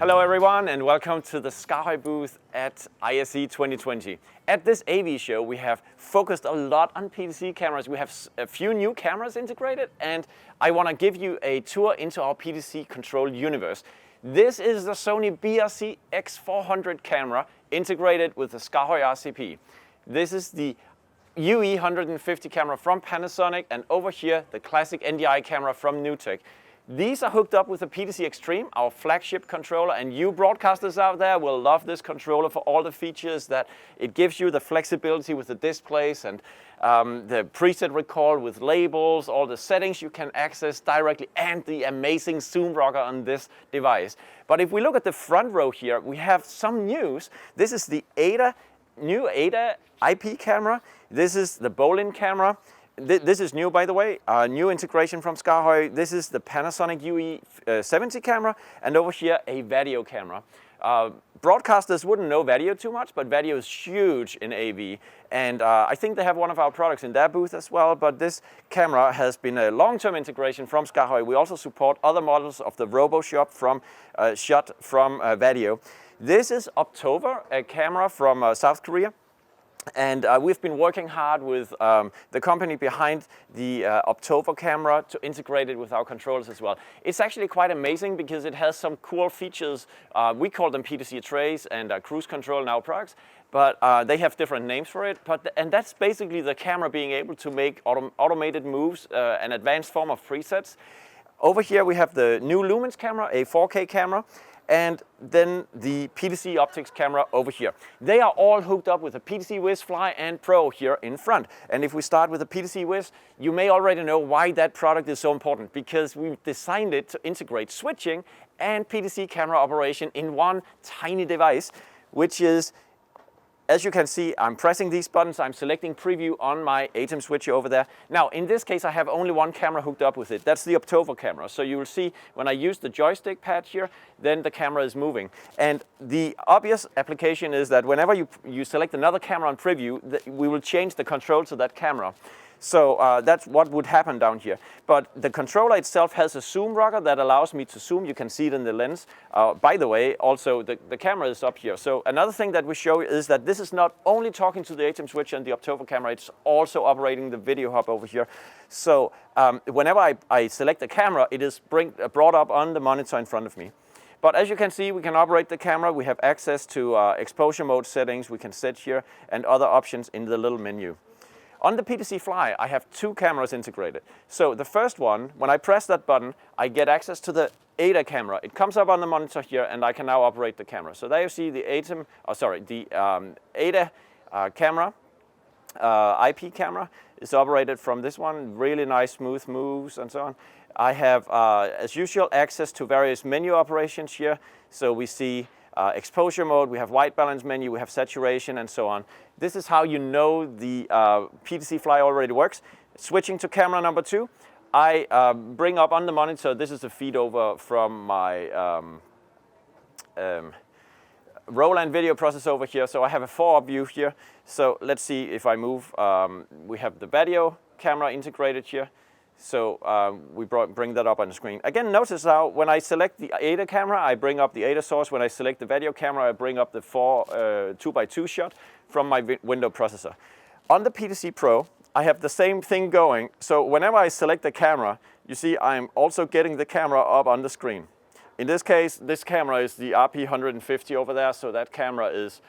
Hello everyone and welcome to the SKAARHOJ booth at ISE2020. At this AV show we have focused a lot on PTZ cameras. We have a few new cameras integrated and I want to give you a tour into our PTZ control universe. This is the Sony BRC X400 camera integrated with the SKAARHOJ RCP. This is the ISE2020 camera from Panasonic, and over here the classic NDI camera from NewTek. These are hooked up with the PTZ Extreme, our flagship controller, and you broadcasters out there will love this controller for all the features that it gives you, the flexibility with the displays and the preset recall with labels, all the settings you can access directly, and the amazing zoom rocker on this device. But if we look at the front row here, we have some news. This is the new ADA IP camera. This is the Bolin camera. This is new, by the way, new integration from SKAARHOJ. This is the Panasonic ISE2020 camera, and over here a video camera. Broadcasters wouldn't know video too much, but video is huge in AV, and I think they have one of our products in their booth as well, but this camera has been a long-term integration from SKAARHOJ. We also support other models of the RoboShot from shot from video. This is Optover, a camera from South Korea. And we've been working hard with the company behind the Optover camera to integrate it with our controllers as well. It's actually quite amazing because it has some cool features. We call them PTZ trays and cruise control in our products, but they have different names for it. And that's basically the camera being able to make automated moves, an advanced form of presets. Over here we have the new Lumens camera, a 4K camera. And then the PTZ Optics camera over here. They are all hooked up with the PTZ Wiz Fly and Pro here in front. And if we start with the PTZ Wiz, you may already know why that product is so important, because we designed it to integrate switching and PTZ camera operation in one tiny device, which is, as you can see, I'm pressing these buttons, I'm selecting preview on my ATEM switcher over there. Now, in this case, I have only one camera hooked up with it. That's the Optover camera. So you will see when I use the joystick pad here, then the camera is moving. And the obvious application is that whenever you select another camera on preview, we will change the control to that camera. So that's what would happen down here. But the controller itself has a zoom rocker that allows me to zoom. You can see it in the lens. By the way, also the camera is up here. So another thing that we show is that this is not only talking to the ATEM switcher and the Optover camera, it's also operating the video hub over here. So whenever I select the camera, it is brought up on the monitor in front of me. But as you can see, we can operate the camera. We have access to exposure mode settings we can set here and other options in the little menu. On the PTZ Fly, I have two cameras integrated. So the first one, when I press that button, I get access to the ADA camera. It comes up on the monitor here, and I can now operate the camera. So there you see the ADA camera, IP camera is operated from this one. Really nice, smooth moves and so on. I have, as usual, access to various menu operations here. So we see exposure mode, we have white balance menu, we have saturation, and so on. This is how you know the PTZ Fly already works. Switching to camera number 2, I bring up on the monitor, this is a feed over from my Roland video processor over here. So I have a 4-up view here. So let's see if I move. We have the video camera integrated here. So we bring that up on the screen. Again, notice how when I select the ADA camera, I bring up the ADA source. When I select the video camera, I bring up the 2x2 shot from my window processor. On the PTZ Pro, I have the same thing going. So whenever I select the camera, you see I'm also getting the camera up on the screen. In this case, this camera is the RP150 over there, so that camera is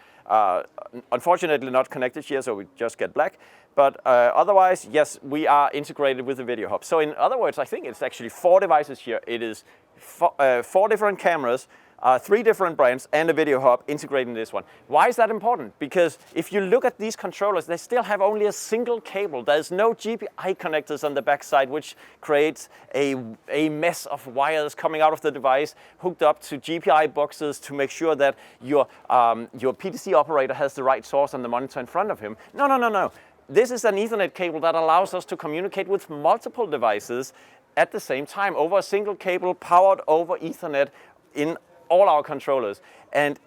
unfortunately not connected here, so we just get black. But otherwise, yes, we are integrated with the video hub. So in other words, I think it's actually 4 devices here. It is 4 different cameras, 3 different brands, and a video hub integrated in this one. Why is that important? Because if you look at these controllers, they still have only a single cable. There's no GPI connectors on the back side, which creates a mess of wires coming out of the device, hooked up to GPI boxes to make sure that your PTZ operator has the right source on the monitor in front of him. No. This is an Ethernet cable that allows us to communicate with multiple devices at the same time over a single cable powered over Ethernet in all our controllers. And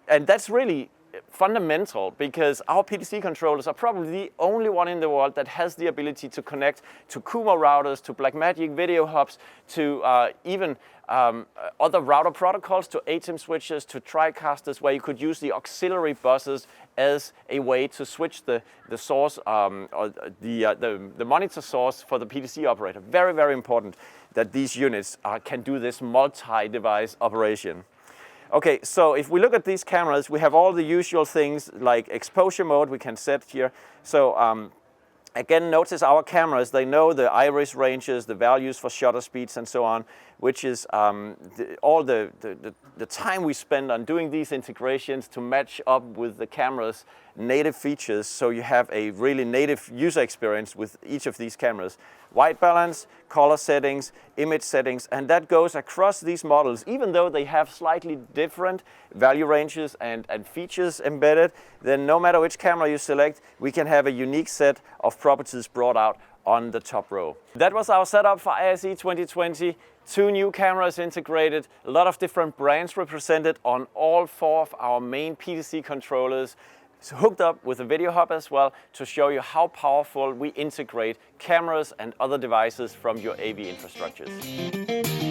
that's really fundamental because our PTZ controllers are probably the only one in the world that has the ability to connect to Kumo routers, to Blackmagic video hubs, to even other router protocols, to ATEM switches, to TriCasters, where you could use the auxiliary buses as a way to switch the source or the monitor source for the PTZ operator. Very, very important that these units can do this multi-device operation. Okay, so if we look at these cameras, we have all the usual things like exposure mode we can set here. So again, notice our cameras, they know the iris ranges, the values for shutter speeds and so on, which is all the time we spend on doing these integrations to match up with the camera's native features, so you have a really native user experience with each of these cameras. White balance, color settings, image settings, and that goes across these models. Even though they have slightly different value ranges and features embedded, then no matter which camera you select, we can have a unique set of properties brought out on the top row. That was our setup for ISE2020. 2 new cameras integrated, a lot of different brands represented on all 4 of our main PTZ controllers, hooked up with a video hub as well to show you how powerful we integrate cameras and other devices from your AV infrastructures.